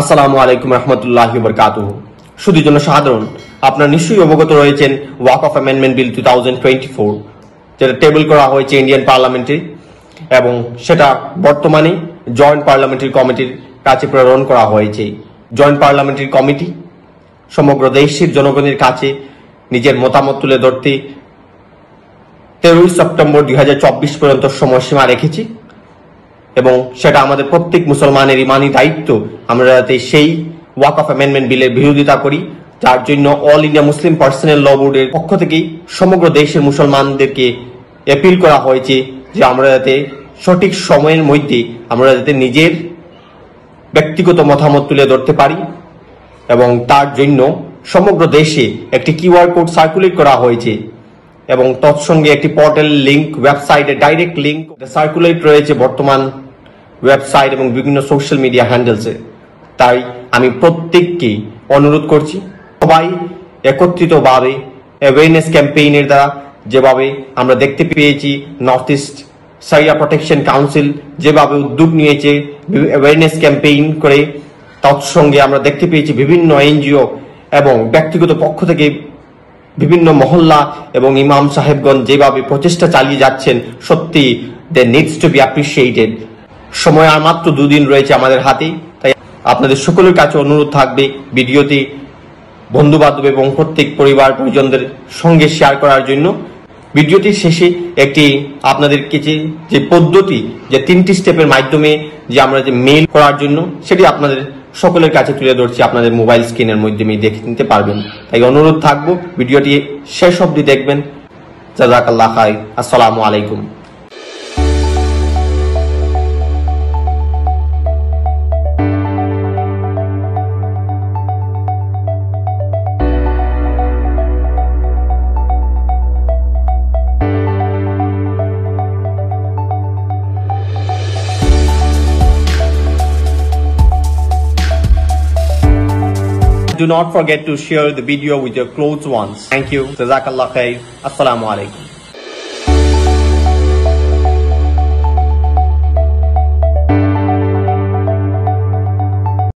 আসসালামু আলাইকুম রহমতুল্লাহি ওয়া বারাকাতুহু। শুধুর জন্য সাধারণ আপনারা নিশ্চয়ই অবগত রয়েছেন ওয়াকফ অ্যামেন্ডমেন্ট বিল 2024 যেটা টেবল করা হয়েছে ইন্ডিয়ান পার্লামেন্টে এবং সেটা বর্তমানে জয়েন্ট পার্লামেন্টারি কমিটির কাছে প্রেরণ করা হয়েছে। জয়েন্ট পার্লামেন্টারি কমিটি সমগ্র দেশের জনগণের কাছে নিজের মতামত তুলে ধরতে 13 সেপ্টেম্বর 2024 পর্যন্ত সময়সীমা রেখেছি এবং সেটা আমাদের প্রত্যেক মুসলমানের ইমানি দায়িত্ব আমরা যাতে সেই ওয়াকফ অ্যামেন্ডমেন্ট বিলের বিরোধিতা করি, যার জন্য অল ইন্ডিয়া মুসলিম পার্সোনাল ল বোর্ডের পক্ষ থেকেই সমগ্র দেশের মুসলমানদেরকে অ্যাপিল করা হয়েছে যে আমরা যাতে সঠিক সময়ের মধ্যে আমরা যাতে নিজের ব্যক্তিগত মতামত তুলে ধরতে পারি এবং তার জন্য সমগ্র দেশে একটি কিউআর কোড সার্কুলেট করা হয়েছে এবং তৎসঙ্গে একটি পোর্টাল লিংক, ওয়েবসাইটে ডাইরেক্ট লিংক সার্কুলেট রয়েছে বর্তমান ওয়েবসাইট এবং বিভিন্ন সোশ্যাল মিডিয়া হ্যান্ডেলসে। তাই আমি প্রত্যেককে অনুরোধ করছি সবাই একত্রিতভাবে অ্যাওয়ারনেস ক্যাম্পেইনের দ্বারা, যেভাবে আমরা দেখতে পেয়েছি নর্থ ইস্ট সারিয়া প্রোটেকশন কাউন্সিল যেভাবে উদ্যোগ নিয়েছে অ্যাওয়ারনেস ক্যাম্পেইন করে, তৎসঙ্গে আমরা দেখতে পেয়েছি বিভিন্ন এনজিও এবং ব্যক্তিগত পক্ষ থেকে বিভিন্ন মহল্লা এবং ইমাম সাহেবগণ যেভাবে প্রচেষ্টা চালিয়ে যাচ্ছেন, সত্যি দে নিডস টু বি অ্যাপ্রিসিয়েটেড। সময় আর মাত্র 2 দিন রয়েছে আমাদের হাতে, তাই আপনাদের সকলের কাছে অনুরোধ থাকবে ভিডিওটি বন্ধু বান্ধব এবং প্রত্যেক পরিবার পরিজনদের সঙ্গে শেয়ার করার জন্য। ভিডিওটির শেষে একটি আপনাদের কাছে যে পদ্ধতি, যে 3টি স্টেপের মাধ্যমে যে আমরা যে মেইল করার জন্য, সেটি আপনাদের সকলের কাছে তুলে ধরছি, আপনাদের মোবাইল স্ক্রিনের মাধ্যমে দেখে নিতে পারবেন। তাই অনুরোধ থাকবো ভিডিওটি শেষ অবধি দেখবেন। জাযাকাল্লাহ খাইর। আসসালামু আলাইকুম। Do not forget to share the video with your close ones. Thank you. Jazakallah khair. Assalamu alaikum.